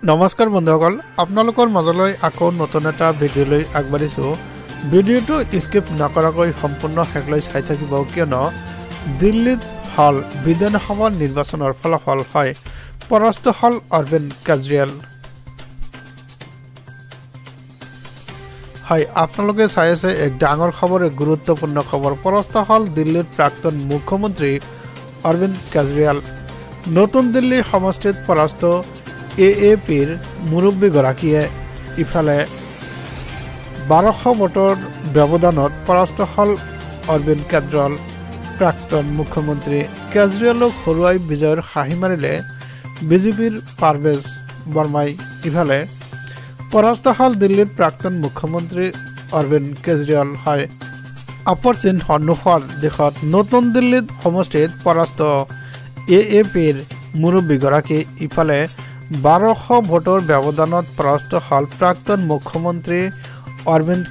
নমস্কাৰ বন্ধুসকল আপোনালোকৰ মাজলৈ আকৌ নতুন এটা ভিডিঅ'লৈ আগবাঢ়িছোঁ ভিডিঅ'টো স্কিপ নকৰাকৈ সম্পূৰ্ণ শেষলৈ চাই থাকিব কিয়নো দিল্লীত হল বিধানসভা নিৰ্বাচনৰ ফলাফল হয় পৰাস্ত হল অৰবিন্দ কেজৰিৱাল হয় আপোনালোকে চাই আছে এক ডাঙৰ খবৰ এক গুৰুত্বপূৰ্ণ খবৰ পৰাস্ত হল দিল্লীৰ প্ৰাক্তন মুখ্যমন্ত্ৰী অৰবিন্দ কেজৰিৱাল নতুন দিল্লী সমষ্টিত পৰাস্ত AAPৰ মুৰব্বীগৰাকীয়ে ইফালে 1200 ভোটৰ ব্যৱধানত পৰাস্ত হল অৰবিন্দ কেজৰিৱাল প্ৰাক্তন মুখ্যমন্ত্ৰী কেজৰিৱালক হৰুৱাই বিজয়ৰ হাঁহি মাৰিলে বিজেপিৰ পাৰভেজ বৰ্মাই ইফালে পৰাস্ত হল দিল্লীৰ প্ৰাক্তন মুখ্যমন্ত্ৰী অৰবিন্দ কেজৰিৱাল হয় আপৰচিন সন্মুখৰ দিশত নতুন দিল্লীত সমষ্টিত পৰাস্ত AAPৰ মুৰব্বীগৰাকী ইফালে 1200 ভোটৰ ব্যৱধানত পৰাস্ত হল প্ৰাক্তন মুখ্যমন্ত্ৰী অৰবিন্দ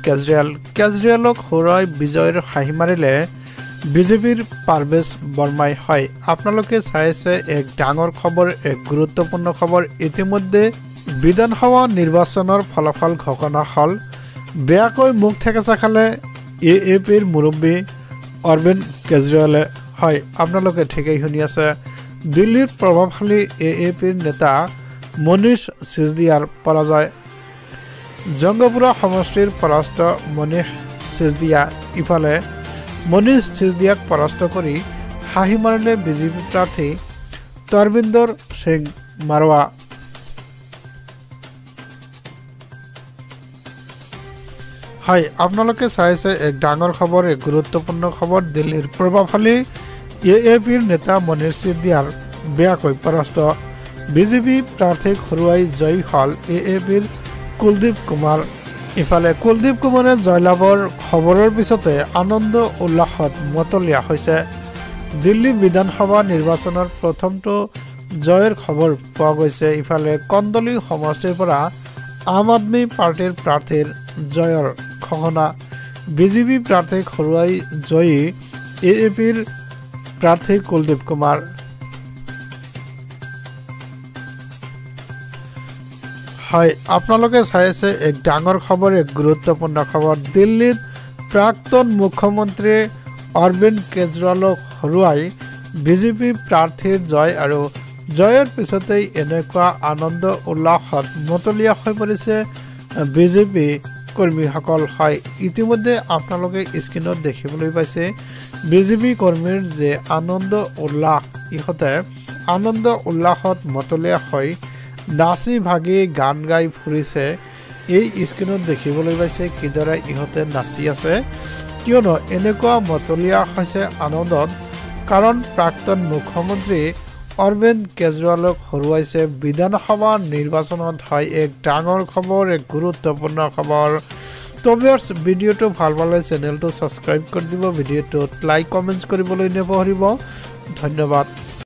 কেজৰিৱালক হৰুৱাই বিজয়ৰ হাঁহি মাৰিলে বিজেপিৰ পাৰভেজ বৰ্মাই হয় আপোনালোকে চাই আছে এক ডাঙৰ খবৰ এক গুৰুত্বপূৰ্ণ খবৰ ইতিমধ্যে বিধানসভা নিৰ্বাচনৰ ফলাফল ঘোষণা হল বেয়াকৈ মুখ থেকেচা খালে AAPৰ মুৰব্বী অৰবিন্দ কেজৰিৱালে হয় আপোনালোকে ঠিকই শুনি আছে দিল্লীৰ প্ৰভাৱশালী AAPৰ নেতা মনীষ সিসোদিয়াৰ পৰাজয় জংগপুৰা সমষ্টিৰ পৰাস্ত মনীষ সিসোদিয়া ইফালে মনীষ সিসোদিয়াক পৰাস্ত কৰি হাঁহি মাৰিলে বিজেপি প্ৰাৰ্থী তৰবিন্দৰ সিং মাৰৱা হয় আপোনালোকে চাই আছে এক ডাঙৰ খবৰ এক গুৰুত্বপূৰ্ণ খবৰ দিল্লীৰ প্ৰভাৱশালী AAPৰ নেতা মনীষ সিসোদিয়াৰ বেয়াকৈ পৰাস্ত বিজেপি প্ৰাৰ্থীক হৰুৱাই জয়ী হল AAPৰ কুলদীপ কুমাৰ ইফালে কুলদীপ কুমাৰে জয়লাভৰ খবৰৰ পিছতে আনন্দ উল্লাসত মতলীয়া হৈছে দিল্লী বিধানসভা নিৰ্বাচনৰ প্ৰথমটো জয়ৰ খবৰ পোৱা গৈছে ইফালে কন্দলি সমষ্টিৰ পৰা আম আদমি পাৰ্টিৰ প্ৰাৰ্থীৰ জয়ৰ ঘোষণা বিজেপি প্ৰাৰ্থীক হৰুৱাই জয়ী AAPৰ প্ৰাৰ্থী কুলদীপ কুমাৰ হয় আপোনালোকে চাই আছে এক ডাঙৰ খবৰ এক গুৰুত্বপূৰ্ণ খবৰ দিল্লীত প্ৰাক্তন মুখ্যমন্ত্ৰী অৰবিন্দ কেজৰিৱালক হৰুৱাই বিজেপি প্ৰাৰ্থীৰ জয় আৰু জয়ৰ পিছতেই এনেকুৱা আনন্দ উল্লাসত মতলীয়া হৈ পৰিছে বিজেপি কৰ্মীসকল হয় ইতিমধ্যে আপোনালোকে স্ক্ৰীনত দেখিবলৈ পাইছে বিজেপি কৰ্মীৰ যে আনন্দ উল্লাস ইহঁতে আনন্দ উল্লাসত মতলীয়া হৈ নাচি ভাগি গান গাই ফুৰিছে এই স্ক্ৰীনত দেখিবলৈ পাইছে কিদৰে ইহঁতে নাচি আছে কিয়নো এনেকুৱা মতলীয়া হৈছে আনন্দত কাৰণ প্ৰাক্তন মুখ্যমন্ত্ৰী অৰবিন্দ কেজৰিৱালক হৰুৱাইছে বিধানসভা নিৰ্বাচনত হয় এক ডাঙৰ খবৰ এক গুৰুত্বপূৰ্ণ খবৰ তো ভিউয়াৰ্স ভিডিঅ'টো ভাল পালে চেনেলটো সাবস্ক্ৰাইব কৰি দিব ভিডিঅ'টোত লাইক কমেন্টছ কৰিবলৈ নাপাহৰিব ধন্যবাদ।